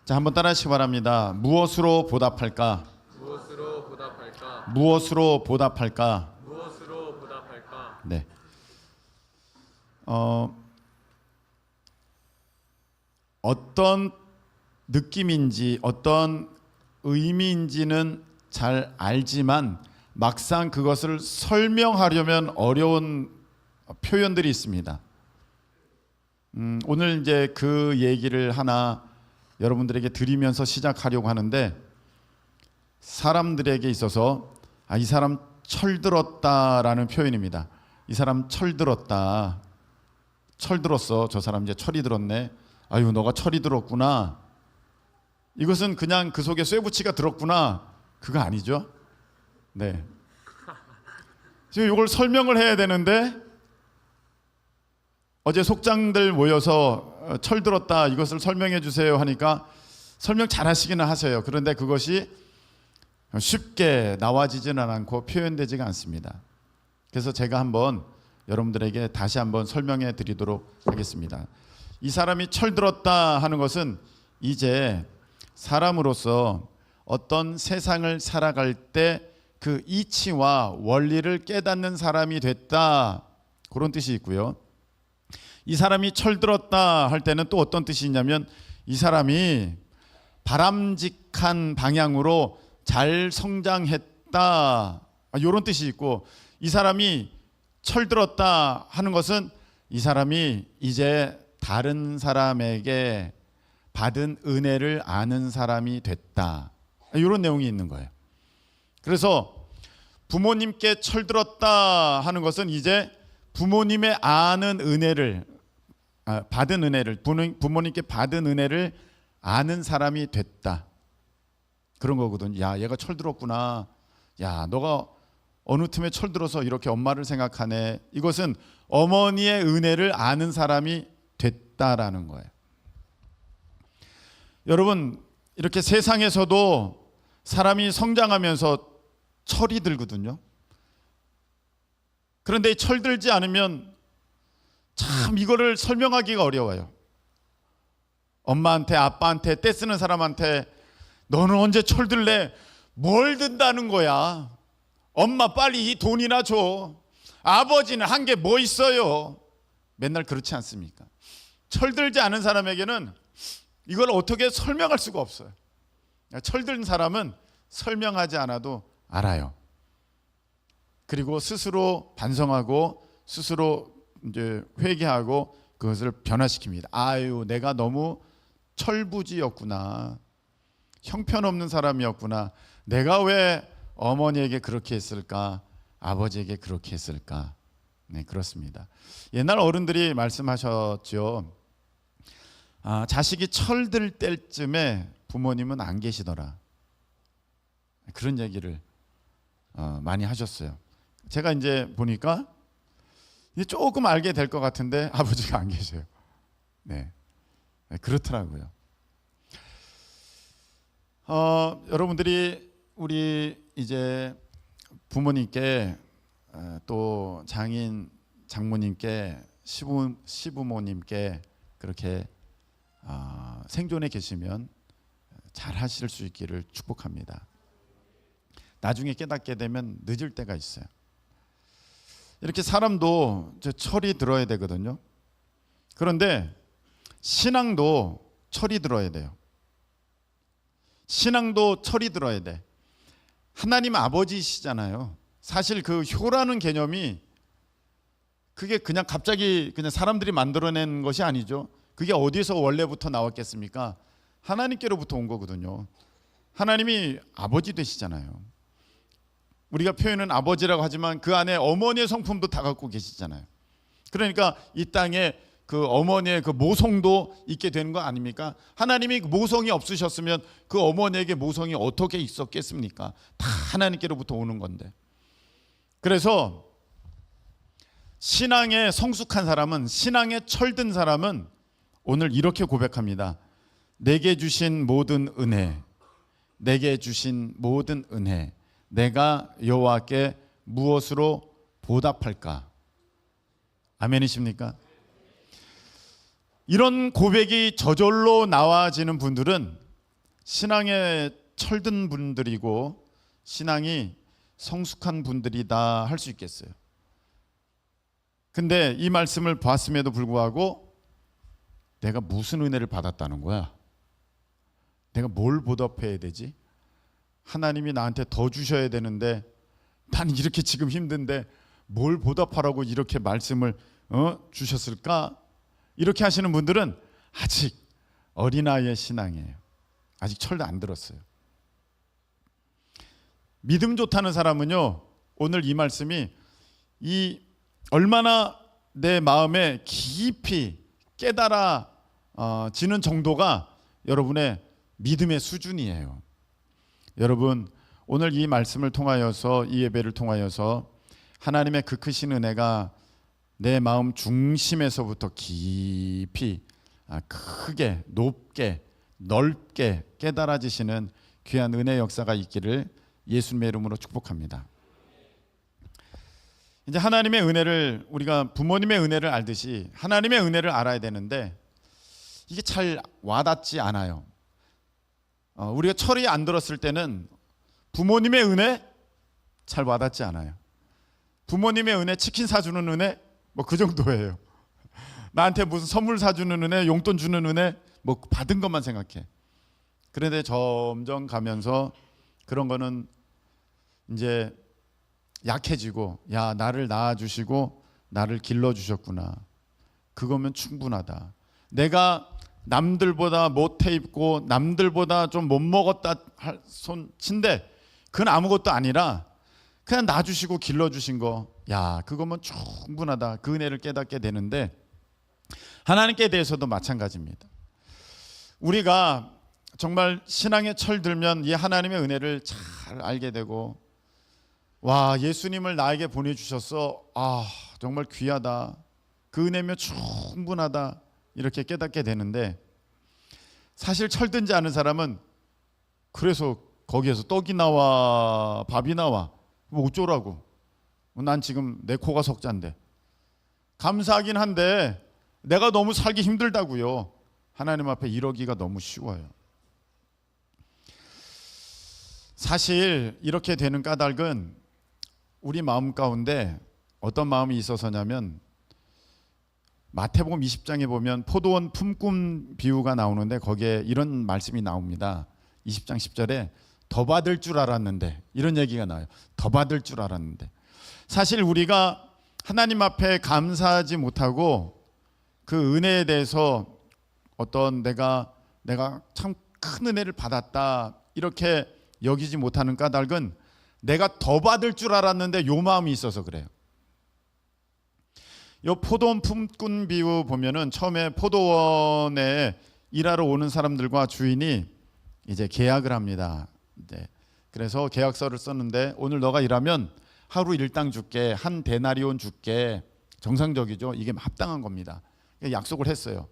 자, 한번 따라하시기 바랍니다. 무엇으로 보답할까? 무엇으로 보답할까? 무엇으로 보답할까? 무엇으로 보답할까? 네. 어떤 느낌인지 어떤 의미인지는 잘 알지만 막상 그것을 설명하려면 어려운 표현들이 있습니다. 오늘 이제 그 얘기를 하나 여러분들에게 드리면서 시작하려고 하는데, 사람들에게 있어서 이 사람 철들었다라는 표현입니다. 이 사람 철들었다. 철들었어. 저 사람 이제 철이 들었네. 아유, 너가 철이 들었구나. 이것은 그냥 그 속에 쇠붙이가 들었구나. 그거 아니죠? 네. 지금 이걸 설명을 해야 되는데, 어제 속장들 모여서 철들었다 이것을 설명해 주세요 하니까 설명 잘 하시기는 하세요. 그런데 그것이 쉽게 나와지지는 않고 표현되지가 않습니다. 그래서 제가 한번 여러분들에게 다시 한번 설명해 드리도록 하겠습니다. 이 사람이 철들었다 하는 것은 이제 사람으로서 어떤 세상을 살아갈 때 그 이치와 원리를 깨닫는 사람이 됐다, 그런 뜻이 있고요. 이 사람이 철들었다 할 때는 또 어떤 뜻이 있냐면, 이 사람이 바람직한 방향으로 잘 성장했다, 이런 뜻이 있고, 이 사람이 철들었다 하는 것은 이 사람이 이제 다른 사람에게 받은 은혜를 아는 사람이 됐다, 이런 내용이 있는 거예요. 그래서 부모님께 철들었다 하는 것은 이제 부모님의 아는 은혜를 받은 은혜를, 부모님께 받은 은혜를 아는 사람이 됐다, 그런 거거든요. 야, 얘가 철들었구나. 야, 너가 어느 틈에 철들어서 이렇게 엄마를 생각하네. 이것은 어머니의 은혜를 아는 사람이 됐다라는 거예요. 여러분, 이렇게 세상에서도 사람이 성장하면서 철이 들거든요. 그런데 철들지 않으면 참 이거를 설명하기가 어려워요. 엄마한테, 아빠한테, 떼쓰는 사람한테 너는 언제 철들래? 뭘 든다는 거야? 엄마 빨리 이 돈이나 줘. 아버지는 한 게 뭐 있어요? 맨날 그렇지 않습니까? 철들지 않은 사람에게는 이걸 어떻게 설명할 수가 없어요. 철든 사람은 설명하지 않아도 알아요. 그리고 스스로 반성하고 스스로 이제 회개하고 그것을 변화시킵니다. 아유, 내가 너무 철부지였구나. 형편없는 사람이었구나. 내가 왜 어머니에게 그렇게 했을까? 아버지에게 그렇게 했을까? 네, 그렇습니다. 옛날 어른들이 말씀하셨죠. 자식이 철들 때쯤에 부모님은 안 계시더라. 그런 얘기를 많이 하셨어요. 제가 이제 보니까 조금 알게 될 것 같은데 아버지가 안 계셔요. 네, 그렇더라고요. 여러분들이 우리 이제 부모님께 또 장인, 장모님께, 시부모님께 그렇게 생존에 계시면 잘 하실 수 있기를 축복합니다. 나중에 깨닫게 되면 늦을 때가 있어요. 이렇게 사람도 철이 들어야 되거든요. 그런데 신앙도 철이 들어야 돼요. 신앙도 철이 들어야 돼. 하나님 아버지시잖아요. 사실 그 효라는 개념이 그게 그냥 갑자기 그냥 사람들이 만들어낸 것이 아니죠. 그게 어디서 원래부터 나왔겠습니까? 하나님께로부터 온 거거든요. 하나님이 아버지 되시잖아요. 우리가 표현은 아버지라고 하지만 그 안에 어머니의 성품도 다 갖고 계시잖아요. 그러니까 이 땅에 그 어머니의 그 모성도 있게 되는 거 아닙니까? 하나님이 모성이 없으셨으면 그 어머니에게 모성이 어떻게 있었겠습니까? 다 하나님께로부터 오는 건데. 그래서 신앙에 성숙한 사람은, 신앙에 철든 사람은 오늘 이렇게 고백합니다. 내게 주신 모든 은혜, 내게 주신 모든 은혜, 내가 여호와께 무엇으로 보답할까? 아멘이십니까? 이런 고백이 저절로 나와지는 분들은 신앙에 철든 분들이고 신앙이 성숙한 분들이다 할 수 있겠어요. 근데 이 말씀을 보았음에도 불구하고 내가 무슨 은혜를 받았다는 거야? 내가 뭘 보답해야 되지? 하나님이 나한테 더 주셔야 되는데 난 이렇게 지금 힘든데 뭘 보답하라고 이렇게 말씀을 주셨을까? 이렇게 하시는 분들은 아직 어린아이의 신앙이에요. 아직 철도 안 들었어요. 믿음 좋다는 사람은요, 오늘 이 말씀이 이 얼마나 내 마음에 깊이 깨달아지는 정도가 여러분의 믿음의 수준이에요. 여러분, 오늘 이 말씀을 통하여서, 이 예배를 통하여서 하나님의 그 크신 은혜가 내 마음 중심에서부터 깊이 크게 높게 넓게 깨달아지시는 귀한 은혜 역사가 있기를 예수님의 이름으로 축복합니다. 이제 하나님의 은혜를, 우리가 부모님의 은혜를 알듯이 하나님의 은혜를 알아야 되는데 이게 잘 와닿지 않아요. 우리가 철이 안 들었을 때는 부모님의 은혜 잘 와닿지 않아요. 부모님의 은혜, 치킨 사주는 은혜 뭐 그 정도예요. 나한테 무슨 선물 사주는 은혜, 용돈 주는 은혜 뭐 받은 것만 생각해. 그런데 점점 가면서 그런 거는 이제 약해지고, 야, 나를 낳아주시고 나를 길러주셨구나, 그거면 충분하다. 내가 남들보다 못해 입고 남들보다 좀 못 먹었다 할 손친데 그건 아무것도 아니라 그냥 낳아주시고 길러주신 거, 야, 그거면 충분하다. 그 은혜를 깨닫게 되는데 하나님께 대해서도 마찬가지입니다. 우리가 정말 신앙에 철들면 이 하나님의 은혜를 잘 알게 되고, 와, 예수님을 나에게 보내주셨어, 정말 귀하다, 그 은혜면 충분하다, 이렇게 깨닫게 되는데, 사실 철든지 않은 사람은 그래서 거기에서 떡이 나와 밥이 나와 뭐 어쩌라고, 난 지금 내 코가 석잔데, 감사하긴 한데 내가 너무 살기 힘들다고요. 하나님 앞에 이러기가 너무 쉬워요. 사실 이렇게 되는 까닭은 우리 마음 가운데 어떤 마음이 있어서냐면, 마태복음 20장에 보면 포도원 품꾼 비유가 나오는데 거기에 이런 말씀이 나옵니다. 20장 10절에 더 받을 줄 알았는데, 이런 얘기가 나와요. 더 받을 줄 알았는데. 사실 우리가 하나님 앞에 감사하지 못하고 그 은혜에 대해서 어떤 내가 참 큰 은혜를 받았다 이렇게 여기지 못하는 까닭은 내가 더 받을 줄 알았는데 요 마음이 있어서 그래요. 요 포도원 품꾼 비유 보면은 처음에 포도원에 일하러 오는 사람들과 주인이 이제 계약을 합니다. 그래서 계약서를 썼는데, 오늘 너가 일하면 하루 일당 줄게, 한 데나리온 줄게. 정상적이죠. 이게 합당한 겁니다. 약속을 했어요.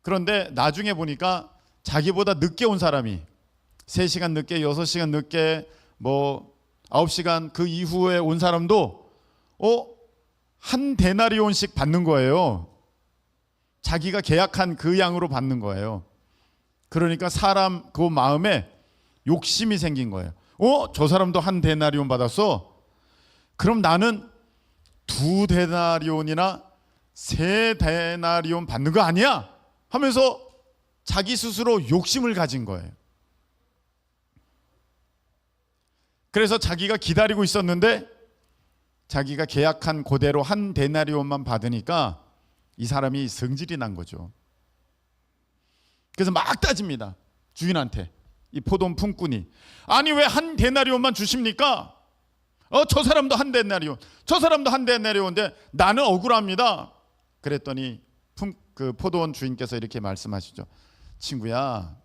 그런데 나중에 보니까 자기보다 늦게 온 사람이 3시간 늦게, 6시간 늦게, 뭐 9시간 그 이후에 온 사람도 한 데나리온씩 받는 거예요. 자기가 계약한 그 양으로 받는 거예요. 그러니까 사람 그 마음에 욕심이 생긴 거예요. 저 사람도 한 데나리온 받았어? 그럼 나는 2 데나리온이나 3 데나리온 받는 거 아니야? 하면서 자기 스스로 욕심을 가진 거예요. 그래서 자기가 기다리고 있었는데 자기가 계약한 그대로 한 데나리온만 받으니까 이 사람이 성질이 난 거죠. 그래서 막 따집니다. 주인한테. 이 포도원 품꾼이, 아니 왜 한 데나리온만 주십니까? 저 사람도 한 데나리온, 저 사람도 한 데나리온인데 나는 억울합니다. 그랬더니 그 포도원 주인께서 이렇게 말씀하시죠. 친구야,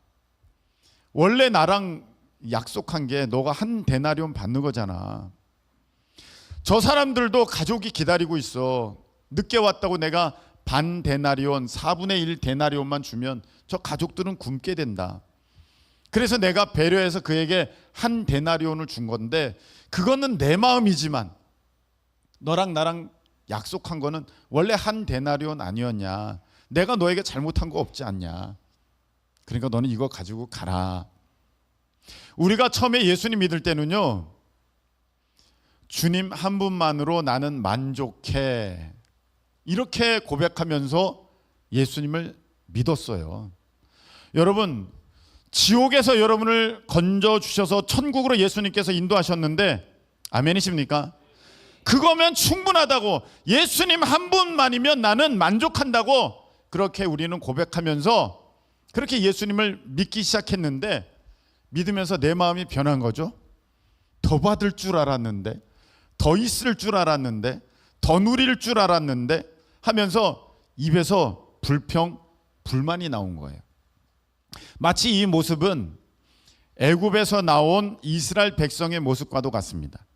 원래 나랑 약속한 게 너가 한 데나리온 받는 거잖아. 저 사람들도 가족이 기다리고 있어. 늦게 왔다고 내가 반 데나리온, 4분의 1 데나리온만 주면 저 가족들은 굶게 된다. 그래서 내가 배려해서 그에게 한 데나리온을 준 건데, 그거는 내 마음이지만 너랑 나랑 약속한 거는 원래 한 데나리온 아니었냐? 내가 너에게 잘못한 거 없지 않냐? 그러니까 너는 이거 가지고 가라. 우리가 처음에 예수님 믿을 때는요, 주님 한 분만으로 나는 만족해, 이렇게 고백하면서 예수님을 믿었어요. 여러분, 지옥에서 여러분을 건져주셔서 천국으로 예수님께서 인도하셨는데, 아멘이십니까? 그거면 충분하다고, 예수님 한 분만이면 나는 만족한다고, 그렇게 우리는 고백하면서 그렇게 예수님을 믿기 시작했는데, 믿으면서 내 마음이 변한 거죠. 더 받을 줄 알았는데, 더 있을 줄 알았는데, 더 누릴 줄 알았는데 하면서 입에서 불평, 불만이 나온 거예요. 마치 이 모습은 애굽에서 나온 이스라엘 백성의 모습과도 같습니다.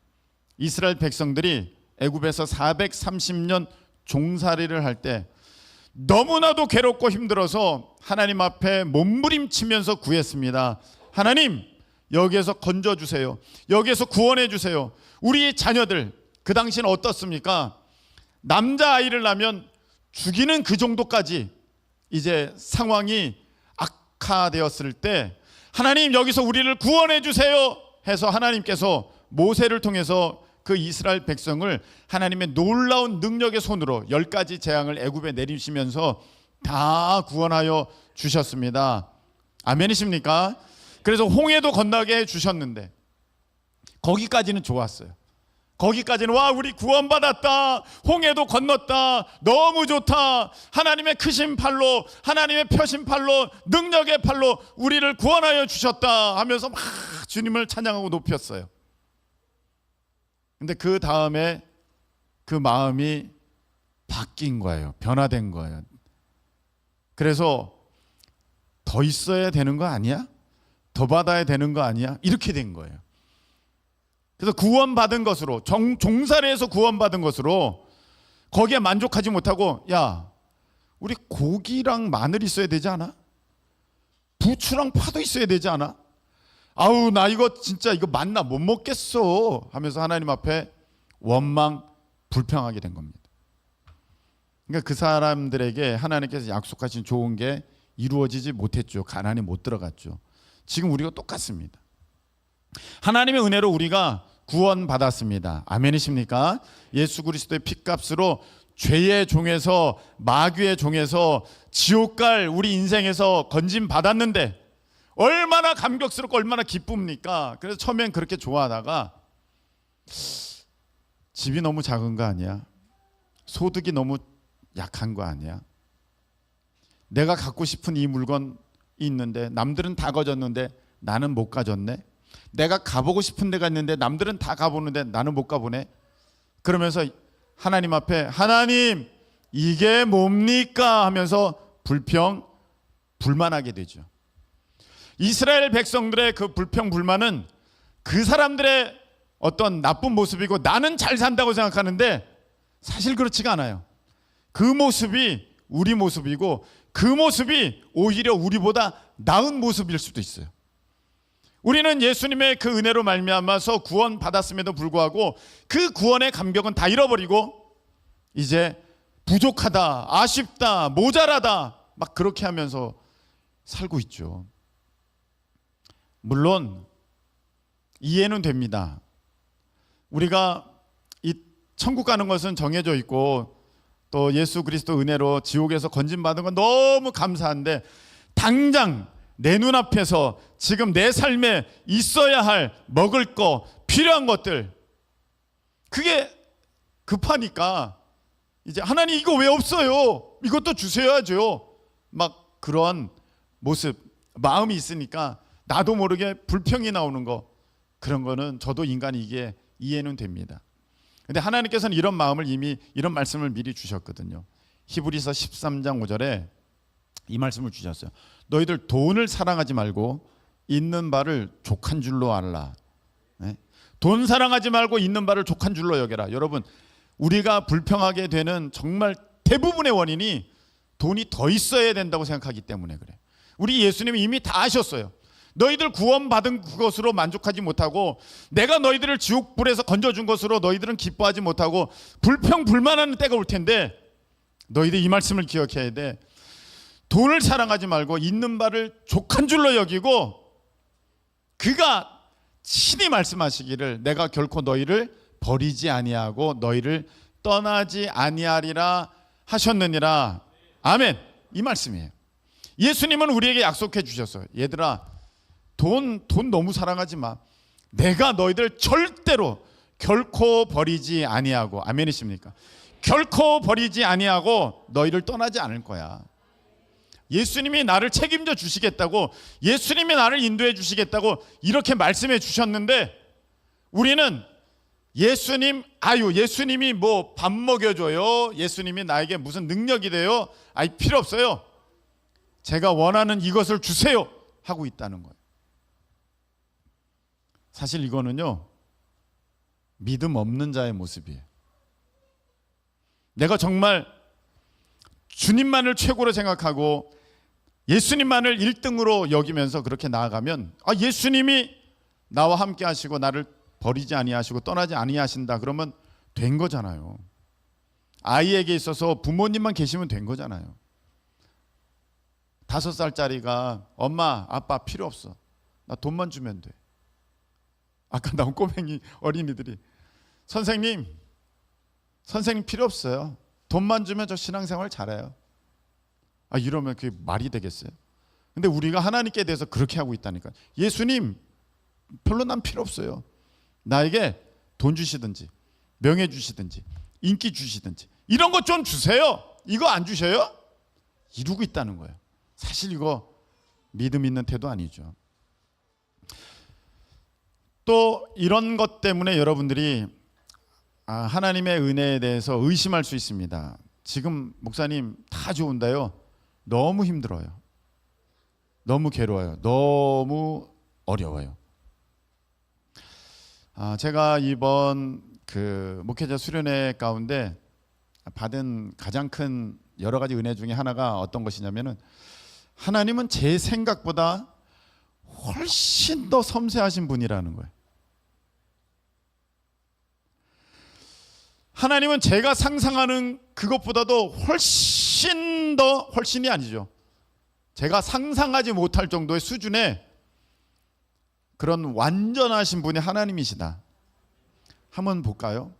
이스라엘 백성들이 애굽에서 430년 종살이를 할 때 너무나도 괴롭고 힘들어서 하나님 앞에 몸부림치면서 구했습니다. 하나님, 여기에서 건져주세요. 여기에서 구원해 주세요. 우리 자녀들, 그 당시는 어떻습니까? 남자아이를 낳으면 죽이는 그 정도까지 이제 상황이 악화되었을 때, 하나님 여기서 우리를 구원해 주세요 해서 하나님께서 모세를 통해서 그 이스라엘 백성을 하나님의 놀라운 능력의 손으로 10가지 재앙을 애굽에 내리시면서 다 구원하여 주셨습니다. 아멘이십니까? 그래서 홍해도 건너게 해 주셨는데, 거기까지는 좋았어요. 거기까지는 와, 우리 구원받았다, 홍해도 건넜다, 너무 좋다, 하나님의 크신 팔로, 하나님의 펴신 팔로, 능력의 팔로 우리를 구원하여 주셨다 하면서 막 주님을 찬양하고 높였어요. 근데 그 다음에 그 마음이 바뀐 거예요. 변화된 거예요. 그래서 더 있어야 되는 거 아니야? 더 받아야 되는 거 아니야? 이렇게 된 거예요. 그래서 구원받은 것으로, 종살이에서 구원받은 것으로 거기에 만족하지 못하고, 야, 우리 고기랑 마늘 있어야 되지 않아? 부추랑 파도 있어야 되지 않아? 아우, 나 이거 진짜 이거 만나 못 먹겠어 하면서 하나님 앞에 원망, 불평하게 된 겁니다. 그러니까 그 사람들에게 하나님께서 약속하신 좋은 게 이루어지지 못했죠. 가나안에 못 들어갔죠. 지금 우리가 똑같습니다. 하나님의 은혜로 우리가 구원받았습니다. 아멘이십니까? 예수 그리스도의 핏값으로 죄의 종에서, 마귀의 종에서, 지옥 갈 우리 인생에서 건짐 받았는데 얼마나 감격스럽고 얼마나 기쁩니까? 그래서 처음엔 그렇게 좋아하다가 집이 너무 작은 거 아니야? 소득이 너무 약한 거 아니야? 내가 갖고 싶은 이 물건이 있는데 남들은 다 가졌는데 나는 못 가졌네? 내가 가보고 싶은 데가 있는데 남들은 다 가보는데 나는 못 가보네? 그러면서 하나님 앞에, 하나님 이게 뭡니까? 하면서 불평, 불만하게 되죠. 이스라엘 백성들의 그 불평, 불만은 그 사람들의 어떤 나쁜 모습이고 나는 잘 산다고 생각하는데 사실 그렇지가 않아요. 그 모습이 우리 모습이고 그 모습이 오히려 우리보다 나은 모습일 수도 있어요. 우리는 예수님의 그 은혜로 말미암아서 구원받았음에도 불구하고 그 구원의 감격은 다 잃어버리고 이제 부족하다, 아쉽다, 모자라다 막 그렇게 하면서 살고 있죠. 물론 이해는 됩니다. 우리가 이 천국 가는 것은 정해져 있고 또 예수 그리스도 은혜로 지옥에서 건진받은 건 너무 감사한데, 당장 내 눈앞에서 지금 내 삶에 있어야 할 먹을 거, 필요한 것들, 그게 급하니까 이제 하나님 이거 왜 없어요? 이것도 주셔야죠. 막 그런 모습, 마음이 있으니까 나도 모르게 불평이 나오는 거, 그런 거는 저도 인간이기에 이해는 됩니다. 근데 하나님께서는 이런 마음을 이미, 이런 말씀을 미리 주셨거든요. 히브리서 13장 5절에 이 말씀을 주셨어요. 너희들 돈을 사랑하지 말고 있는 바를 족한 줄로 알라. 네? 돈 사랑하지 말고 있는 바를 족한 줄로 여겨라. 여러분, 우리가 불평하게 되는 정말 대부분의 원인이 돈이 더 있어야 된다고 생각하기 때문에 그래. 우리 예수님이 이미 다 아셨어요. 너희들 구원받은 그것으로 만족하지 못하고 내가 너희들을 지옥불에서 건져준 것으로 너희들은 기뻐하지 못하고 불평 불만하는 때가 올 텐데, 너희들 이 말씀을 기억해야 돼. 돈을 사랑하지 말고 있는 바를 족한 줄로 여기고 그가 친히 말씀하시기를 내가 결코 너희를 버리지 아니하고 너희를 떠나지 아니하리라 하셨느니라. 아멘. 이 말씀이에요. 예수님은 우리에게 약속해 주셨어요. 얘들아, 돈 너무 사랑하지 마. 내가 너희들 절대로 결코 버리지 아니하고, 아멘이십니까? 결코 버리지 아니하고 너희를 떠나지 않을 거야. 예수님이 나를 책임져 주시겠다고, 예수님이 나를 인도해 주시겠다고 이렇게 말씀해 주셨는데 우리는 예수님이 뭐 밥 먹여줘요, 예수님이 나에게 무슨 능력이 돼요, 필요 없어요. 제가 원하는 이것을 주세요 하고 있다는 거예요. 사실 이거는요, 믿음 없는 자의 모습이에요. 내가 정말 주님만을 최고로 생각하고 예수님만을 1등으로 여기면서 그렇게 나아가면 예수님이 나와 함께 하시고 나를 버리지 아니하시고 떠나지 아니하신다 그러면 된 거잖아요. 아이에게 있어서 부모님만 계시면 된 거잖아요. 5살짜리가 엄마 아빠 필요 없어, 나 돈만 주면 돼. 아까 나온 꼬맹이 어린이들이 선생님 필요 없어요, 돈만 주면 저 신앙생활 잘해요. 이러면 그게 말이 되겠어요? 근데 우리가 하나님께 대해서 그렇게 하고 있다니까. 예수님 별로 난 필요 없어요, 나에게 돈 주시든지 명예 주시든지 인기 주시든지 이런 것 좀 주세요. 이거 안 주셔요? 이러고 있다는 거예요. 사실 이거 믿음 있는 태도 아니죠. 또 이런 것 때문에 여러분들이 하나님의 은혜에 대해서 의심할 수 있습니다. 지금 목사님 다 좋은데요, 너무 힘들어요, 너무 괴로워요, 너무 어려워요. 제가 이번 그 목회자 수련회 가운데 받은 가장 큰 여러 가지 은혜 중에 하나가 어떤 것이냐면은 하나님은 제 생각보다 훨씬 더 섬세하신 분이라는 거예요. 하나님은 제가 상상하는 그것보다도 훨씬이 아니죠, 제가 상상하지 못할 정도의 수준의 그런 완전하신 분이 하나님이시다. 한번 볼까요?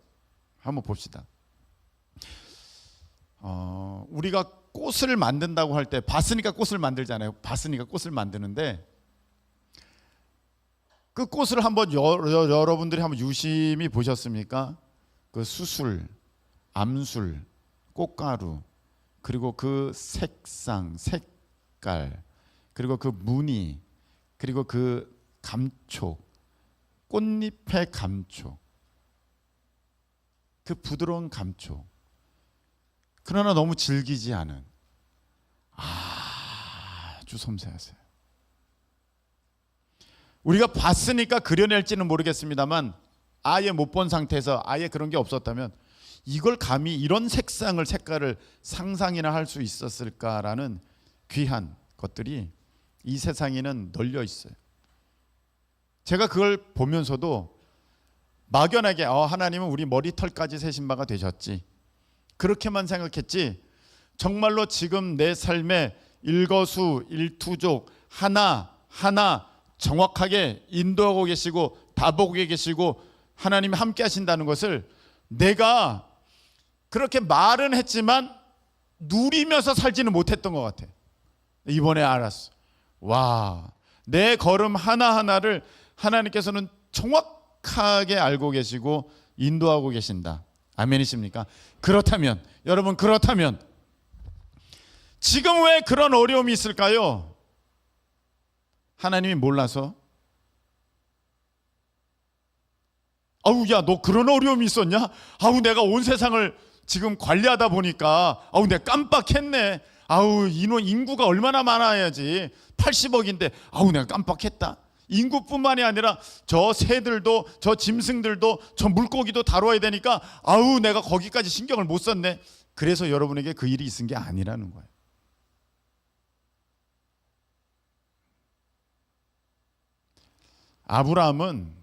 한번 봅시다. 우리가 꽃을 만든다고 할 때 봤으니까 꽃을 만들잖아요. 봤으니까 꽃을 만드는데 그 꽃을 한번 여러분들이 한번 유심히 보셨습니까? 그 수술, 암술, 꽃가루, 그리고 그 색상, 색깔, 그리고 그 무늬, 그리고 그 감촉, 꽃잎의 감촉, 그 부드러운 감촉, 그러나 너무 질기지 않은 아주 섬세하세요. 우리가 봤으니까 그려낼지는 모르겠습니다만 아예 못 본 상태에서 아예 그런 게 없었다면 이걸 감히 이런 색깔을 상상이나 할 수 있었을까라는 귀한 것들이 이 세상에는 널려 있어요. 제가 그걸 보면서도 막연하게 하나님은 우리 머리털까지 세신 바가 되셨지, 그렇게만 생각했지 정말로 지금 내 삶의 일거수일투족 하나하나 정확하게 인도하고 계시고 다 보고 계시고 하나님이 함께 하신다는 것을 내가 그렇게 말은 했지만 누리면서 살지는 못했던 것 같아. 이번에 알았어. 와, 내 걸음 하나하나를 하나님께서는 정확하게 알고 계시고 인도하고 계신다. 아멘이십니까? 그렇다면 여러분, 그렇다면 지금 왜 그런 어려움이 있을까요? 하나님이 몰라서? 야, 너 그런 어려움이 있었냐? 내가 온 세상을 지금 관리하다 보니까 내가 깜빡했네. 인구가 얼마나 많아야지 80억인데 내가 깜빡했다. 인구뿐만이 아니라 저 새들도 저 짐승들도 저 물고기도 다뤄야 되니까 내가 거기까지 신경을 못 썼네. 그래서 여러분에게 그 일이 있은 게 아니라는 거예요. 아브라함은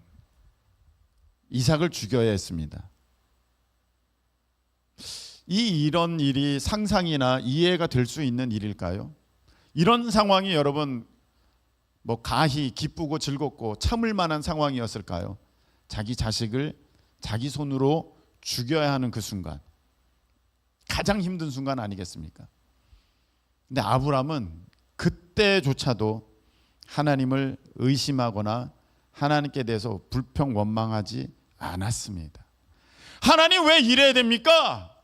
이삭을 죽여야 했습니다. 이런 일이 상상이나 이해가 될 수 있는 일일까요? 이런 상황이 여러분 뭐 가히 기쁘고 즐겁고 참을 만한 상황이었을까요? 자기 자식을 자기 손으로 죽여야 하는 그 순간, 가장 힘든 순간 아니겠습니까? 근데 아브라함은 그때조차도 하나님을 의심하거나 하나님께 대해서 불평 원망하지 않았습니다. 하나님 왜 이래야 됩니까?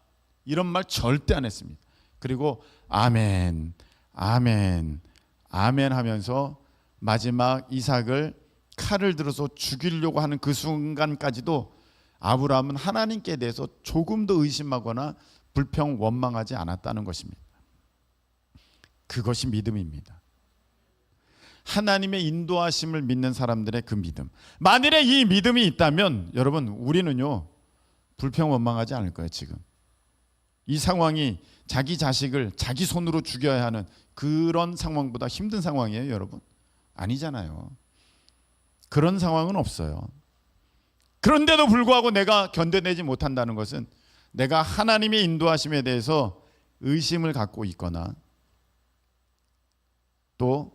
이런 말 절대 안 했습니다. 그리고 아멘, 아멘, 아멘 하면서 마지막 이삭을 칼을 들어서 죽이려고 하는 그 순간까지도 아브라함은 하나님께 대해서 조금도 의심하거나 불평 원망하지 않았다는 것입니다. 그것이 믿음입니다. 하나님의 인도하심을 믿는 사람들의 그 믿음. 만일에 이 믿음이 있다면 여러분 우리는요 불평 원망하지 않을 거예요. 지금 이 상황이 자기 자식을 자기 손으로 죽여야 하는 그런 상황보다 힘든 상황이에요, 여러분? 아니잖아요. 그런 상황은 없어요. 그런데도 불구하고 내가 견뎌내지 못한다는 것은 내가 하나님의 인도하심에 대해서 의심을 갖고 있거나 또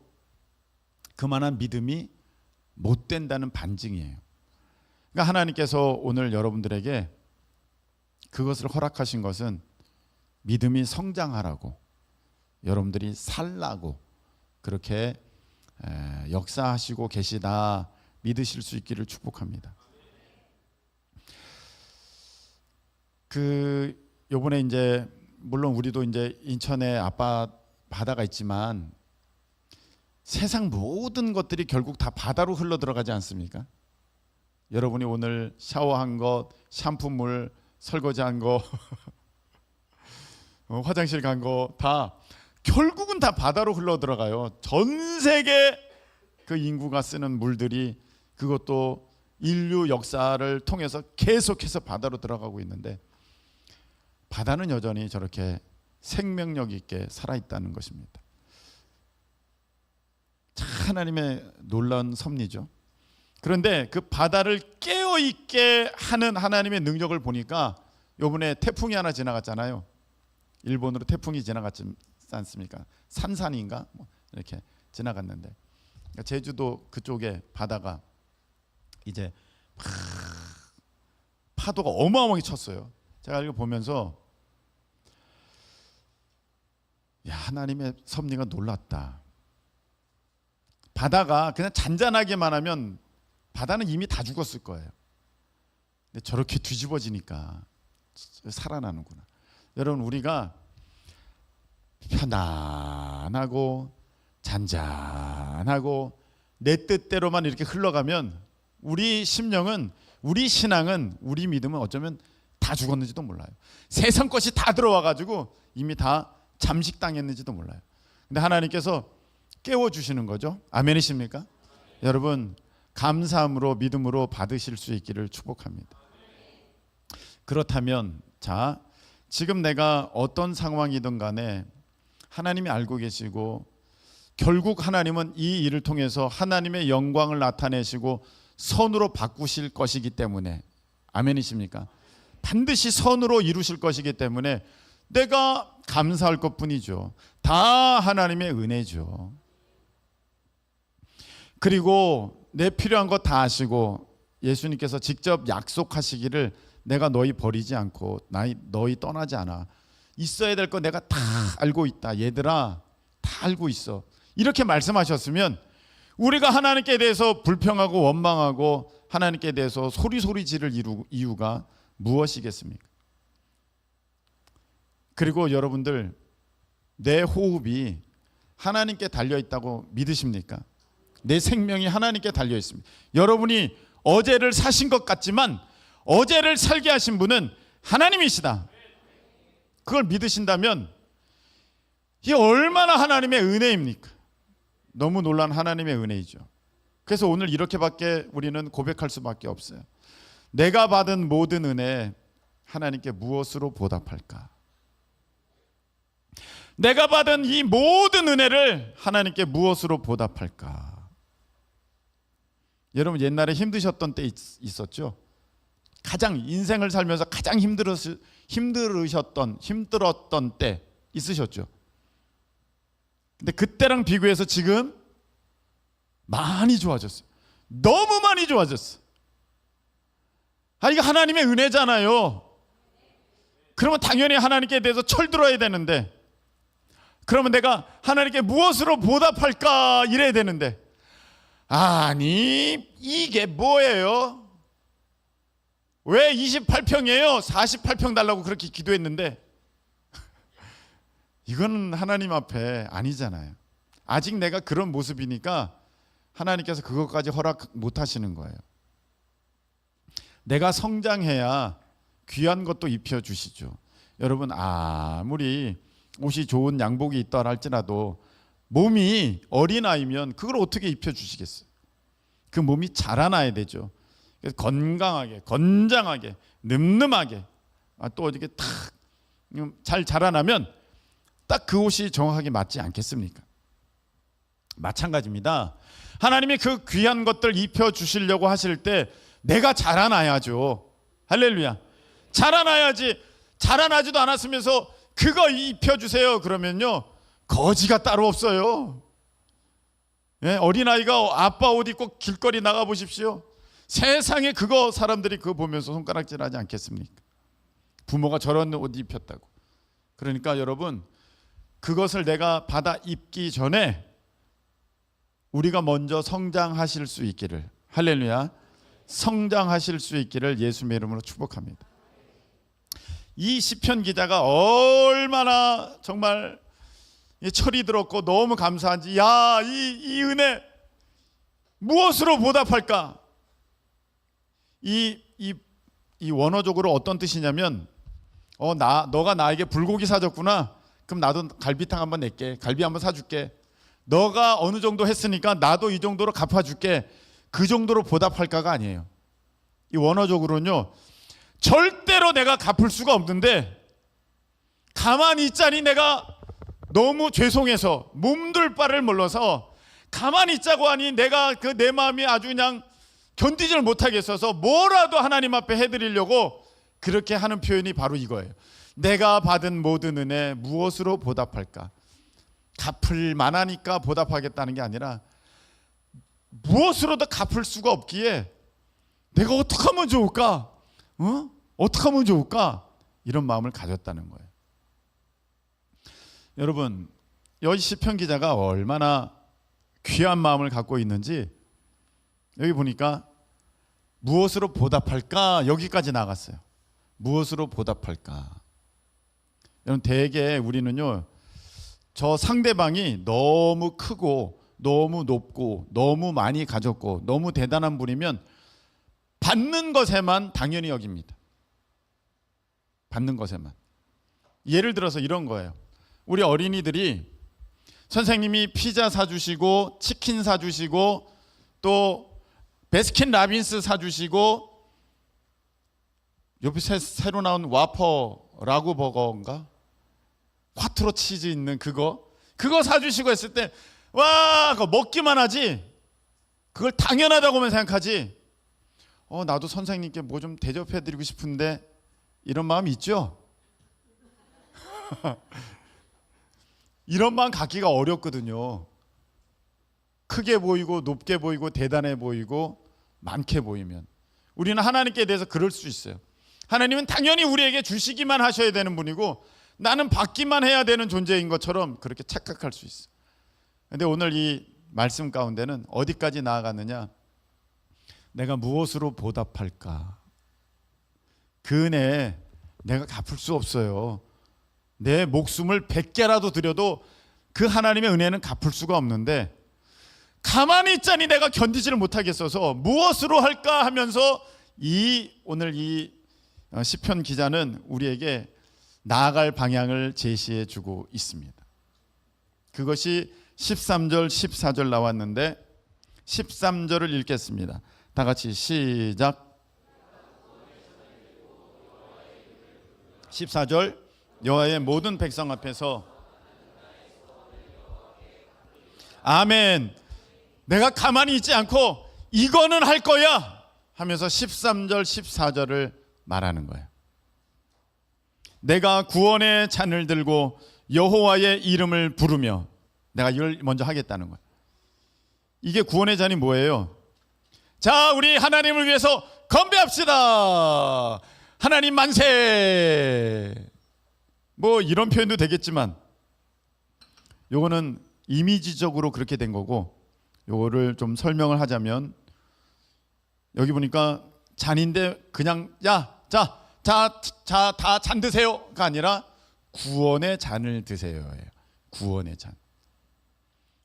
그만한 믿음이 못 된다는 반증이에요. 그러니까 하나님께서 오늘 여러분들에게 그것을 허락하신 것은 믿음이 성장하라고, 여러분들이 살라고 그렇게 역사하시고 계시다 믿으실 수 있기를 축복합니다. 요번에 이제 물론 우리도 이제 인천에 바다가 있지만 세상 모든 것들이 결국 다 바다로 흘러 들어가지 않습니까? 여러분이 오늘 샤워한 것, 샴푸물, 설거지한 거, 화장실 간 거 다 결국은 다 바다로 흘러 들어가요. 전 세계 그 인구가 쓰는 물들이 그것도 인류 역사를 통해서 계속해서 바다로 들어가고 있는데 바다는 여전히 저렇게 생명력 있게 살아있다는 것입니다. 참 하나님의 놀라운 섭리죠. 그런데 그 바다를 깨어있게 하는 하나님의 능력을 보니까 이번에 태풍이 하나 지나갔잖아요. 일본으로 태풍이 지나갔지 않습니까? 산산인가 이렇게 지나갔는데 제주도 그쪽에 바다가 이제 막 파도가 어마어마하게 쳤어요. 제가 이거 보면서 야, 하나님의 섭리가 놀랐다. 바다가 그냥 잔잔하게만 하면 바다는 이미 다 죽었을 거예요. 근데 저렇게 뒤집어지니까 살아나는구나. 여러분 우리가 편안하고 잔잔하고 내 뜻대로만 이렇게 흘러가면 우리 심령은, 우리 신앙은, 우리 믿음은 어쩌면 다 죽었는지도 몰라요. 세상 것이 다 들어와가지고 이미 다 잠식당했는지도 몰라요. 근데 하나님께서 깨워주시는 거죠. 아멘이십니까? 여러분 감사함으로 믿음으로 받으실 수 있기를 축복합니다. 그렇다면 자, 지금 내가 어떤 상황이든 간에 하나님이 알고 계시고 결국 하나님은 이 일을 통해서 하나님의 영광을 나타내시고 선으로 바꾸실 것이기 때문에 아멘이십니까? 반드시 선으로 이루실 것이기 때문에 내가 감사할 것뿐이죠. 다 하나님의 은혜죠. 그리고 내 필요한 것 다 아시고 예수님께서 직접 약속하시기를 내가 너희 버리지 않고 너희 떠나지 않아. 있어야 될 거 내가 다 알고 있다. 얘들아 다 알고 있어. 이렇게 말씀하셨으면 우리가 하나님께 대해서 불평하고 원망하고 하나님께 대해서 소리소리 지를 이유가 무엇이겠습니까? 그리고 여러분들 내 호흡이 하나님께 달려있다고 믿으십니까? 내 생명이 하나님께 달려있습니다. 여러분이 어제를 사신 것 같지만 어제를 살게 하신 분은 하나님이시다. 그걸 믿으신다면 이게 얼마나 하나님의 은혜입니까? 너무 놀라운 하나님의 은혜이죠. 그래서 오늘 이렇게밖에 우리는 고백할 수밖에 없어요. 내가 받은 모든 은혜 하나님께 무엇으로 보답할까? 내가 받은 이 모든 은혜를 하나님께 무엇으로 보답할까? 여러분 옛날에 힘드셨던 때 있었죠? 가장 인생을 살면서 가장 힘들었던 때 있으셨죠? 근데 그때랑 비교해서 지금 많이 좋아졌어요. 너무 많이 좋아졌어. 이거 하나님의 은혜잖아요. 그러면 당연히 하나님께 대해서 철들어야 되는데, 그러면 내가 하나님께 무엇으로 보답할까 이래야 되는데, 아니 이게 뭐예요? 왜 28평이에요? 48평 달라고 그렇게 기도했는데 이거는 하나님 앞에 아니잖아요. 아직 내가 그런 모습이니까 하나님께서 그것까지 허락 못 하시는 거예요. 내가 성장해야 귀한 것도 입혀주시죠. 여러분, 아무리 옷이 좋은 양복이 있다 할지라도 몸이 어린아이면 그걸 어떻게 입혀주시겠어요? 그 몸이 자라나야 되죠. 그래서 건강하게, 건장하게, 늠름하게, 또 이렇게 탁 잘 자라나면 딱 그 옷이 정확하게 맞지 않겠습니까? 마찬가지입니다. 하나님이 그 귀한 것들 입혀주시려고 하실 때 내가 자라나야죠. 할렐루야. 자라나야지. 자라나지도 않았으면서 그거 입혀주세요 그러면요, 거지가 따로 없어요. 예, 어린아이가 아빠 옷 입고 길거리 나가 보십시오. 세상에 그거 사람들이 그거 보면서 손가락질하지 않겠습니까? 부모가 저런 옷 입혔다고. 그러니까 여러분, 그것을 내가 받아 입기 전에 우리가 먼저 성장하실 수 있기를, 할렐루야, 성장하실 수 있기를 예수님의 이름으로 축복합니다. 이 시편 기자가 얼마나 정말 철이 들었고 너무 감사한지, 야, 이 은혜 무엇으로 보답할까? 이 원어적으로 어떤 뜻이냐면, 너가 나에게 불고기 사줬구나. 그럼 나도 갈비탕 한번 낼게. 갈비 한번 사줄게. 너가 어느 정도 했으니까 나도 이 정도로 갚아줄게. 그 정도로 보답할까가 아니에요. 이 원어적으로는요, 절대로 내가 갚을 수가 없는데 가만히 있자니 내가 너무 죄송해서 몸둘 바를 몰라서 가만히 있자고 하니 내가 내 마음이 아주 그냥 견디질 못하겠어서 뭐라도 하나님 앞에 해드리려고 그렇게 하는 표현이 바로 이거예요. 내가 받은 모든 은혜 무엇으로 보답할까? 갚을 만하니까 보답하겠다는 게 아니라 무엇으로도 갚을 수가 없기에 내가 어떻게 하면 좋을까? 어떻게 하면 좋을까? 이런 마음을 가졌다는 거예요. 여러분, 여기 시편 기자가 얼마나 귀한 마음을 갖고 있는지 여기 보니까 무엇으로 보답할까? 여기까지 나갔어요. 무엇으로 보답할까? 여러분, 대개 우리는요, 저 상대방이 너무 크고 너무 높고 너무 많이 가졌고 너무 대단한 분이면 받는 것에만 당연히 여깁니다. 받는 것에만. 예를 들어서 이런 거예요. 우리 어린이들이 선생님이 피자 사주시고 치킨 사주시고 또 베스킨 라빈스 사주시고 옆에 새로 나온 와퍼 라구 버거인가? 콰트로 치즈 있는 그거 사주시고 했을 때, 와, 그거 먹기만 하지 그걸 당연하다고만 생각하지, 나도 선생님께 뭐 좀 대접해드리고 싶은데 이런 마음 있죠? 이런 마음 갖기가 어렵거든요. 크게 보이고 높게 보이고 대단해 보이고 많게 보이면 우리는 하나님께 대해서 그럴 수 있어요. 하나님은 당연히 우리에게 주시기만 하셔야 되는 분이고 나는 받기만 해야 되는 존재인 것처럼 그렇게 착각할 수 있어요. 그런데 오늘 이 말씀 가운데는 어디까지 나아갔느냐? 내가 무엇으로 보답할까? 그 은혜 내가 갚을 수 없어요. 내 목숨을 100개라도 드려도 그 하나님의 은혜는 갚을 수가 없는데 가만히 있자니 내가 견디지를 못하겠어서 무엇으로 할까 하면서 오늘 이 시편 기자는 우리에게 나아갈 방향을 제시해 주고 있습니다. 그것이 13절 14절 나왔는데 13절을 읽겠습니다. 다 같이 시작. 14절, 여호와의 모든 백성 앞에서 아멘. 내가 가만히 있지 않고 이거는 할 거야 하면서 13절 14절을 말하는 거예요. 내가 구원의 잔을 들고 여호와의 이름을 부르며 내가 이걸 먼저 하겠다는 거예요. 이게 구원의 잔이 뭐예요? 자, 우리 하나님을 위해서 건배합시다. 하나님 만세. 뭐 이런 표현도 되겠지만 요거는 이미지적으로 그렇게 된 거고, 요거를 좀 설명을 하자면 여기 보니까 잔인데 그냥 다 잔 드세요가 아니라 구원의 잔을 드세요. 구원의 잔.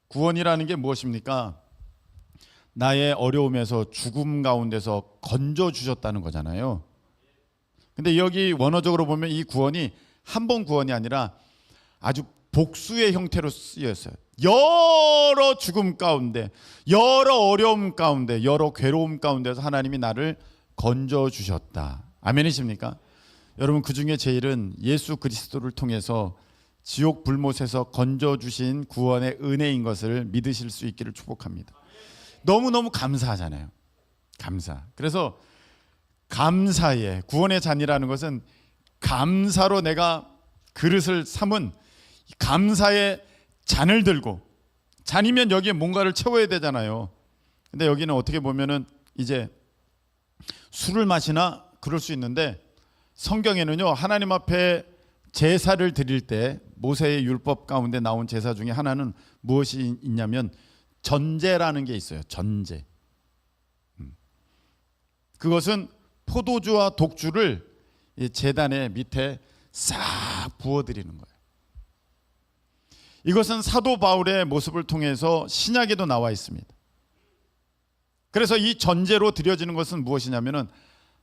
구원이라는 게 무엇입니까? 나의 어려움에서 죽음 가운데서 건져 주셨다는 거잖아요. 근데 여기 원어적으로 보면 이 구원이 한 번 구원이 아니라 아주 복수의 형태로 쓰였어요. 여러 죽음 가운데, 여러 어려움 가운데, 여러 괴로움 가운데서 하나님이 나를 건져 주셨다. 아멘이십니까? 여러분, 그 중에 제일은 예수 그리스도를 통해서 지옥 불못에서 건져 주신 구원의 은혜인 것을 믿으실 수 있기를 축복합니다. 너무너무 감사하잖아요. 감사. 그래서 감사의 구원의 잔이라는 것은 감사로 내가 그릇을 삼은 감사의 잔을 들고, 잔이면 여기에 뭔가를 채워야 되잖아요. 근데 여기는 어떻게 보면은 이제 술을 마시나 그럴 수 있는데, 성경에는요 하나님 앞에 제사를 드릴 때 모세의 율법 가운데 나온 제사 중에 하나는 무엇이 있냐면 전제라는 게 있어요. 전제. 그것은 포도주와 독주를 이 제단의 밑에 싹 부어드리는 거예요. 이것은 사도 바울의 모습을 통해서 신약에도 나와 있습니다. 그래서 이 전제로 드려지는 것은 무엇이냐면은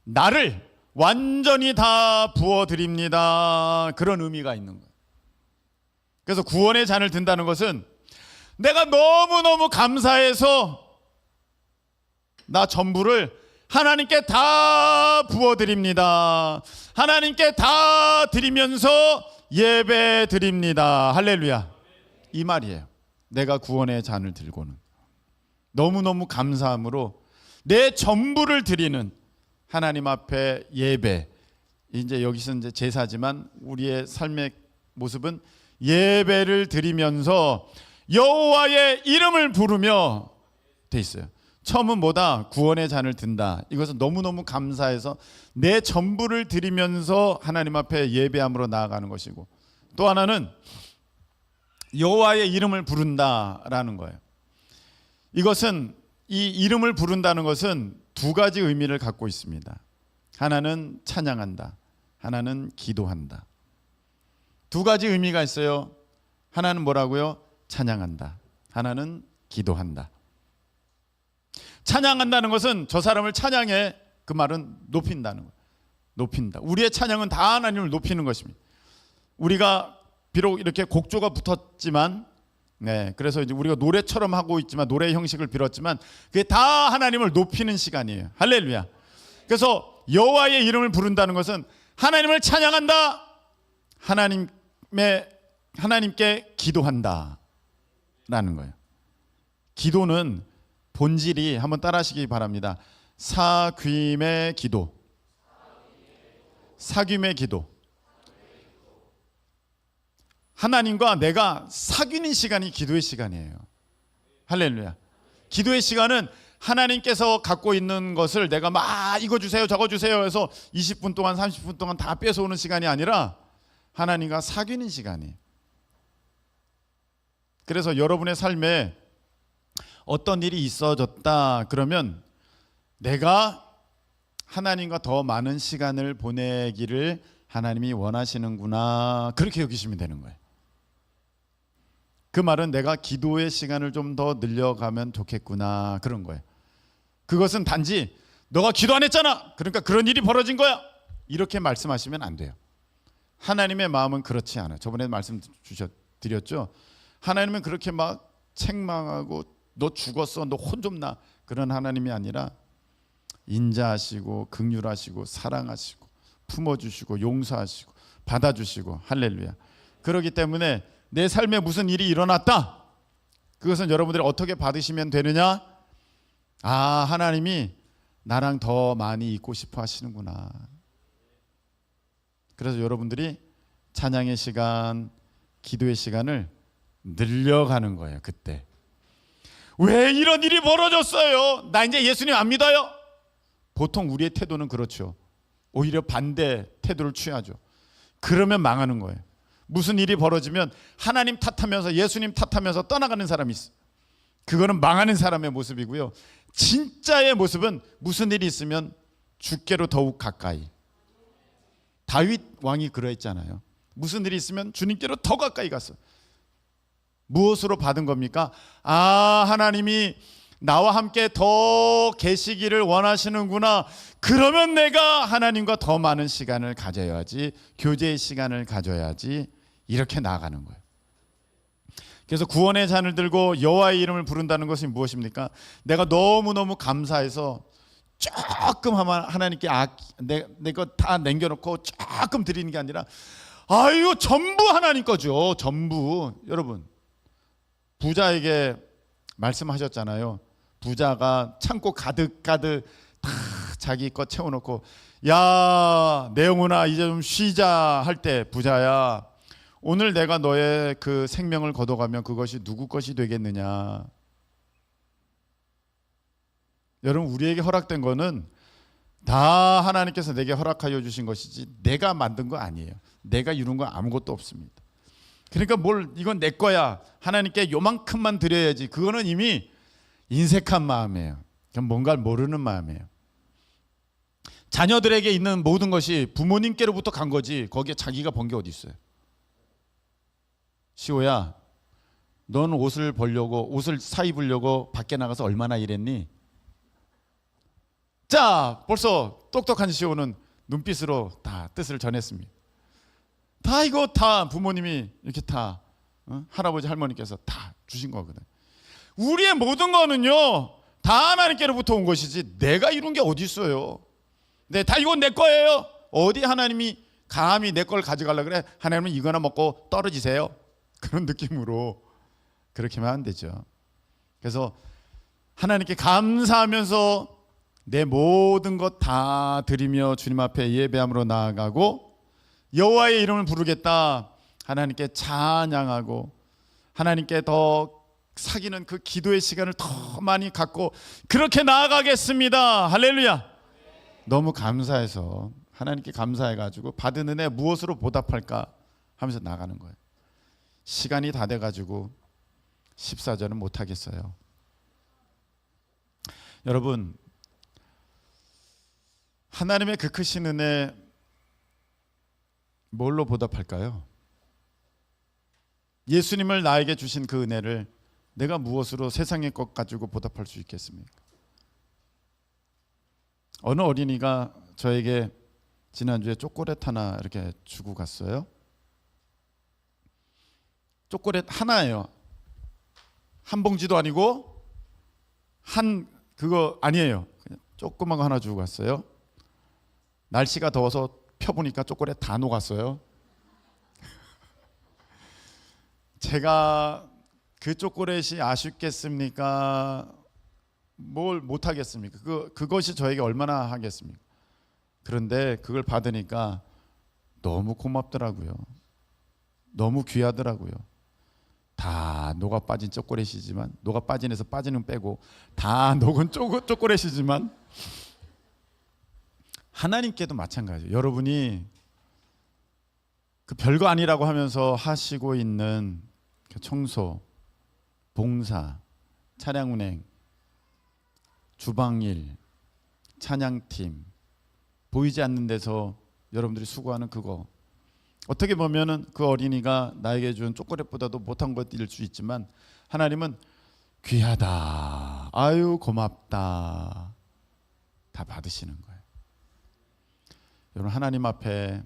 나를 완전히 다 부어드립니다. 그런 의미가 있는 거예요. 그래서 구원의 잔을 든다는 것은 내가 너무너무 감사해서 나 전부를 하나님께 다 부어드립니다. 하나님께 다 드리면서 예배 드립니다. 할렐루야. 이 말이에요. 내가 구원의 잔을 들고는 너무너무 감사함으로 내 전부를 드리는 하나님 앞에 예배. 이제 여기서 이제 제사지만 우리의 삶의 모습은 예배를 드리면서 여호와의 이름을 부르며 돼 있어요. 처음은 뭐다? 구원의 잔을 든다. 이것은 너무너무 감사해서 내 전부를 드리면서 하나님 앞에 예배함으로 나아가는 것이고, 또 하나는 여호와의 이름을 부른다라는 거예요. 이것은 이 이름을 부른다는 것은 두 가지 의미를 갖고 있습니다. 하나는 찬양한다, 하나는 기도한다. 두 가지 의미가 있어요. 하나는 뭐라고요? 찬양한다. 하나는 기도한다. 찬양한다는 것은 저 사람을 찬양해, 그 말은 높인다는 거예요. 높인다. 우리의 찬양은 다 하나님을 높이는 것입니다. 우리가 비록 이렇게 곡조가 붙었지만, 그래서 이제 우리가 노래처럼 하고 있지만, 노래 형식을 빌었지만, 그게 다 하나님을 높이는 시간이에요. 할렐루야. 그래서 여호와의 이름을 부른다는 것은 하나님을 찬양한다, 하나님께 기도한다 라는 거예요. 기도는 본질이, 한번 따라하시기 바랍니다. 사귐의 기도. 사귐의 기도. 하나님과 내가 사귀는 시간이 기도의 시간이에요. 할렐루야. 기도의 시간은 하나님께서 갖고 있는 것을 내가 막 이거 주세요 저거 주세요 해서 20분 동안 30분 동안 다 뺏어오는 시간이 아니라 하나님과 사귀는 시간이에요. 그래서 여러분의 삶에 어떤 일이 있어졌다 그러면 내가 하나님과 더 많은 시간을 보내기를 하나님이 원하시는구나, 그렇게 여기시면 되는 거예요. 그 말은 내가 기도의 시간을 좀 더 늘려가면 좋겠구나, 그런 거예요. 그것은 단지 너가 기도 안 했잖아, 그러니까 그런 일이 벌어진 거야, 이렇게 말씀하시면 안 돼요. 하나님의 마음은 그렇지 않아요. 저번에 말씀 드렸죠. 하나님은 그렇게 막 책망하고 너 죽었어, 너 혼 좀 나, 그런 하나님이 아니라 인자하시고 긍휼하시고 사랑하시고 품어주시고 용서하시고 받아주시고, 할렐루야. 그렇기 때문에 내 삶에 무슨 일이 일어났다, 그것은 여러분들이 어떻게 받으시면 되느냐? 아, 하나님이 나랑 더 많이 있고 싶어 하시는구나. 그래서 여러분들이 찬양의 시간, 기도의 시간을 늘려가는 거예요. 그때 왜 이런 일이 벌어졌어요? 나 이제 예수님 안 믿어요? 보통 우리의 태도는 그렇죠. 오히려 반대 태도를 취하죠. 그러면 망하는 거예요. 무슨 일이 벌어지면 하나님 탓하면서 예수님 탓하면서 떠나가는 사람이 있어요. 그거는 망하는 사람의 모습이고요. 진짜의 모습은 무슨 일이 있으면 주께로 더욱 가까이. 다윗 왕이 그러했잖아요. 무슨 일이 있으면 주님께로 더 가까이 갔어요. 무엇으로 받은 겁니까? 하나님이 나와 함께 더 계시기를 원하시는구나. 그러면 내가 하나님과 더 많은 시간을 가져야지, 교제의 시간을 가져야지, 이렇게 나아가는 거예요. 그래서 구원의 잔을 들고 여호와의 이름을 부른다는 것이 무엇입니까? 내가 너무너무 감사해서 조금 하나님께 내 것 다 남겨놓고 조금 드리는 게 아니라 전부 하나님 거죠. 전부. 여러분, 부자에게 말씀하셨잖아요. 부자가 창고 가득 다 자기 것 채워놓고, 야, 내 영혼아 이제 좀 쉬자 할 때, 부자야, 오늘 내가 너의 그 생명을 거둬가면 그것이 누구 것이 되겠느냐. 여러분, 우리에게 허락된 거는 다 하나님께서 내게 허락하여 주신 것이지 내가 만든 거 아니에요. 내가 이룬 거 아무것도 없습니다. 그러니까 이건 내 거야, 하나님께 요만큼만 드려야지, 그거는 이미 인색한 마음이에요. 그냥 뭔가를 모르는 마음이에요. 자녀들에게 있는 모든 것이 부모님께로부터 간 거지 거기에 자기가 번 게 어디 있어요. 시호야, 넌 옷을 사 입으려고 밖에 나가서 얼마나 일했니? 자, 벌써 똑똑한 시호는 눈빛으로 다 뜻을 전했습니다. 이거 다 부모님이 이렇게 다 할아버지 할머니께서 다 주신 거거든. 우리의 모든 거는요 다 하나님께로부터 온 것이지 내가 이룬 게 어디 있어요. 다 이건 내 거예요. 어디 하나님이 감히 내 걸 가져가려고 그래? 하나님은 이거나 먹고 떨어지세요. 그런 느낌으로 그렇게 하면 안 되죠. 그래서 하나님께 감사하면서 내 모든 것 다 드리며 주님 앞에 예배함으로 나아가고, 여호와의 이름을 부르겠다, 하나님께 찬양하고 하나님께 더 사귀는 그 기도의 시간을 더 많이 갖고 그렇게 나아가겠습니다. 할렐루야. 너무 감사해서 하나님께 감사해가지고 받은 은혜 무엇으로 보답할까 하면서 나가는 거예요. 시간이 다 돼가지고 14절은 못하겠어요. 여러분, 하나님의 그 크신 은혜 뭘로 보답할까요? 예수님을 나에게 주신 그 은혜를 내가 무엇으로 세상의 것 가지고 보답할 수 있겠습니까? 어느 어린이가 저에게 지난주에 초콜릿 하나 이렇게 주고 갔어요. 초콜릿 하나예요. 한 봉지도 아니고 그거 아니에요. 그냥 조그만 거 하나 주고 갔어요. 날씨가 더워서 펴보니까 초콜릿 다 녹았어요. 제가 그 초콜릿이 아쉽겠습니까? 뭘 못하겠습니까? 그것이 저에게 얼마나 하겠습니까? 그런데 그걸 받으니까 너무 고맙더라고요. 너무 귀하더라고요. 다 녹아 빠진 초콜릿이지만, 녹아 빠진에서 빠지는 빼고 다 녹은 초콜릿이지만, 하나님께도 마찬가지예요. 여러분이 그 별거 아니라고 하면서 하시고 있는 청소, 봉사, 차량 운행, 주방일, 찬양팀, 보이지 않는 데서 여러분들이 수고하는 그거, 어떻게 보면은 그 어린이가 나에게 준 초콜릿보다도 못한 것일 수 있지만 하나님은 귀하다, 아유 고맙다, 다 받으시는 거예요. 여러분, 하나님 앞에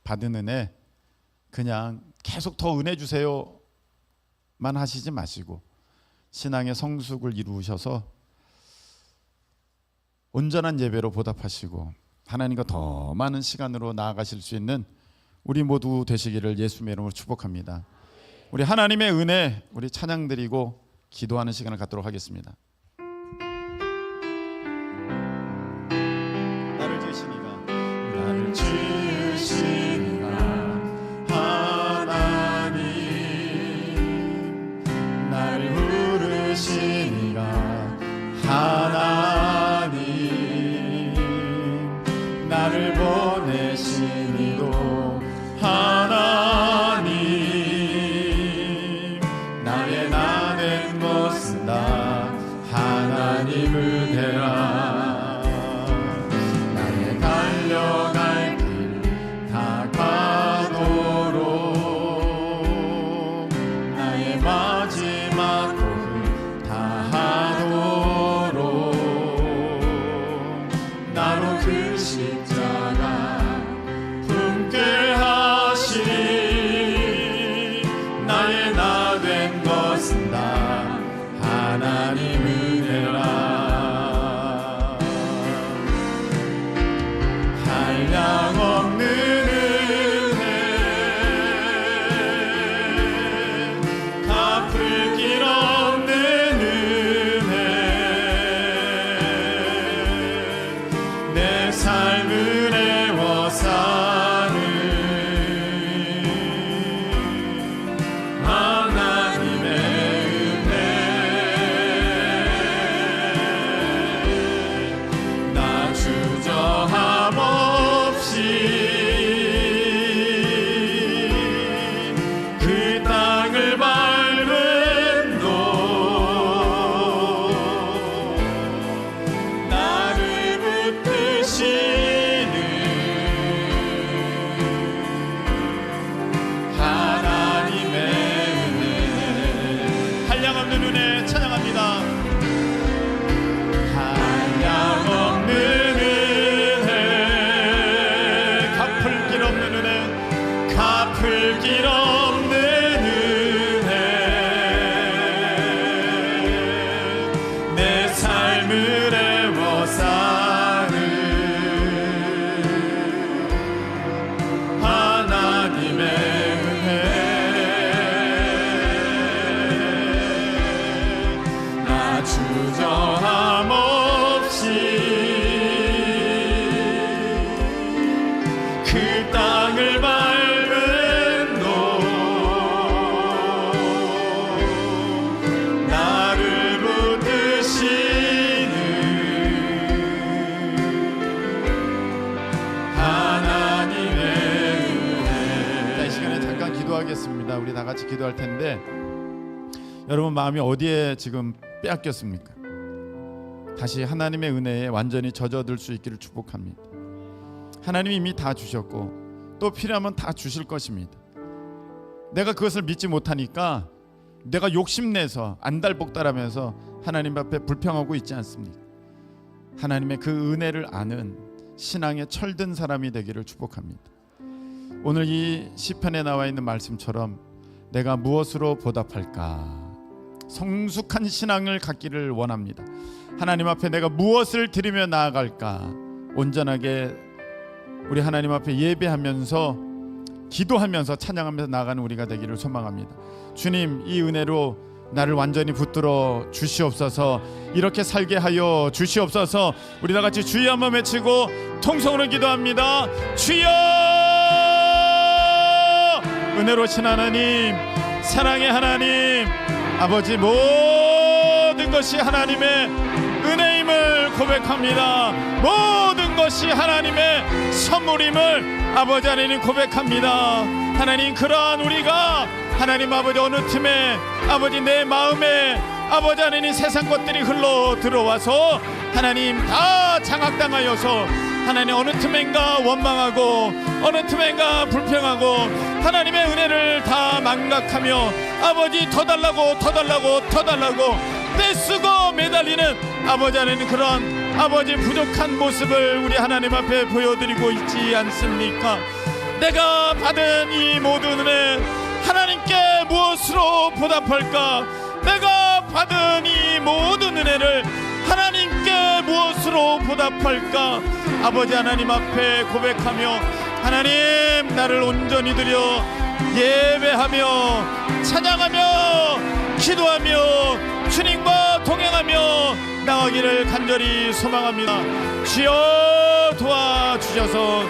받은 은혜 그냥 계속 더 은혜 주세요만 하시지 마시고 신앙의 성숙을 이루셔서 온전한 예배로 보답하시고 하나님과 더 많은 시간으로 나아가실 수 있는 우리 모두 되시기를 예수님의 이름으로 축복합니다. 우리 하나님의 은혜, 우리 찬양 드리고 기도하는 시간을 갖도록 하겠습니다. 나를 지으시니가 하나님, 것은 다 하나님 은혜라. 나의 달려갈 길 다가도록 나의 마지막 곡을 다하도록 나로 그 십자가 품게 하시니 나의 나 된 것은 다 하나님 은혜라. 한량없는 은혜 갚을 길 없는 은혜 내 삶을 애워 사는 하나님의 은혜 나 주저함 없이 그 땅을 밟은 도 나를 붙드시는 하나님의 은혜 한량없는 은혜 찬양합니다. 한량없는 은혜 갚을 길 없는 은혜 갚을 길 없는 은혜 내 삶을 애워 사는 하나님의 은혜 나 주저함 없이 그 땅을 밟은 도 나를 붙드시는 하나님의 은혜. 이 시간에 잠깐 기도하겠습니다. 우리 다 같이 기도할 텐데 여러분 마음이 어디에 지금 빼앗겼습니까? 다시 하나님의 은혜에 완전히 젖어들 수 있기를 축복합니다. 하나님이 이미 다 주셨고 또 필요하면 다 주실 것입니다. 내가 그것을 믿지 못하니까 내가 욕심내서 안달복달하면서 하나님 앞에 불평하고 있지 않습니까? 하나님의 그 은혜를 아는 신앙에 철든 사람이 되기를 축복합니다. 오늘 이 시편에 나와 있는 말씀처럼 내가 무엇으로 보답할까? 성숙한 신앙을 갖기를 원합니다. 하나님 앞에 내가 무엇을 드리며 나아갈까? 온전하게 우리 하나님 앞에 예배하면서 기도하면서 찬양하면서 나아가는 우리가 되기를 소망합니다. 주님, 이 은혜로 나를 완전히 붙들어 주시옵소서. 이렇게 살게 하여 주시옵소서. 우리 다 같이 주여 한번 외치고 통성으로 기도합니다. 주여! 은혜로우신 하나님, 사랑의 하나님, 아버지, 모든 것이 하나님의 은혜임을 고백합니다. 모든 것이 하나님의 선물임을 아버지 하나님 고백합니다. 하나님, 그러한 우리가 하나님 아버지 어느 틈에 아버지 내 마음에 아버지 하나님 세상 것들이 흘러 들어와서 하나님 다 장악당하여서 하나님 어느 틈엔가 원망하고 어느 틈엔가 불평하고 하나님의 은혜를 다 망각하며 아버지 더 달라고 더 달라고 더 달라고 떼쓰고 매달리는 아버지 하나님 그런 아버지 부족한 모습을 우리 하나님 앞에 보여드리고 있지 않습니까? 내가 받은 이 모든 은혜 하나님께 무엇으로 보답할까? 내가 받은 이 모든 은혜를 하나님께 무엇으로 보답할까? 아버지 하나님 앞에 고백하며 하나님 나를 온전히 드려 예배하며 찬양하며 기도하며 주님과 동행하며 나가기를 간절히 소망합니다. 주여 도와주셔서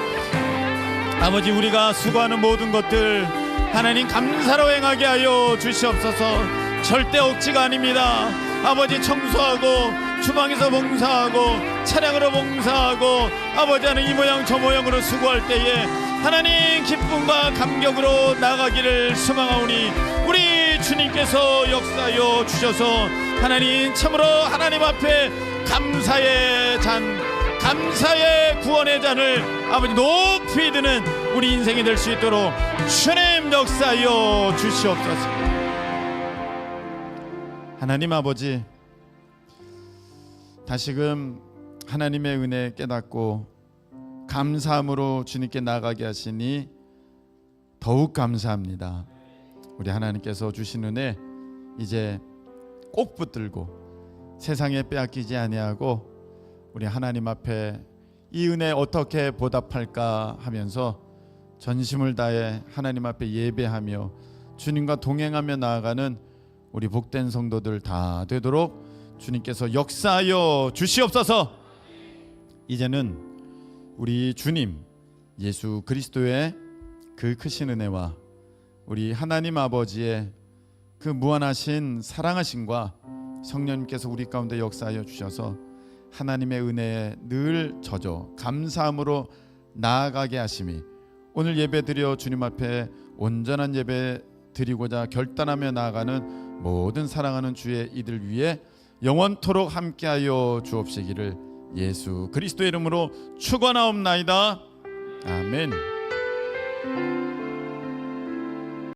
아버지 우리가 수고하는 모든 것들 하나님 감사로 행하게 하여 주시옵소서. 절대 억지가 아닙니다. 아버지 청소하고 주방에서 봉사하고 차량으로 봉사하고 아버지 하는 이 모양 저 모양으로 수고할 때에 하나님 기쁨과 감격으로 나가기를 소망하오니 우리 주님께서 역사하여 주셔서 하나님 참으로 하나님 앞에 감사의 잔, 감사의 구원의 잔을 아버지 높이 드는 우리 인생이 될 수 있도록 주님 역사하여 주시옵소서. 하나님 아버지, 다시금 하나님의 은혜 깨닫고 감사함으로 주님께 나가게 하시니 더욱 감사합니다. 우리 하나님께서 주신 은혜 이제 꼭 붙들고 세상에 빼앗기지 아니하고 우리 하나님 앞에 이 은혜 어떻게 보답할까 하면서 전심을 다해 하나님 앞에 예배하며 주님과 동행하며 나아가는 우리 복된 성도들 다 되도록 주님께서 역사하여 주시옵소서. 이제는 우리 주님 예수 그리스도의 그 크신 은혜와 우리 하나님 아버지의 그 무한하신 사랑하심과 성령님께서 우리 가운데 역사하여 주셔서 하나님의 은혜에 늘 젖어 감사함으로 나아가게 하심이 오늘 예배 드려 주님 앞에 온전한 예배 드리고자 결단하며 나아가는 모든 사랑하는 주의 이들 위해 영원토록 함께하여 주옵시기를 예수 그리스도의 이름으로 축원하옵나이다. 아멘.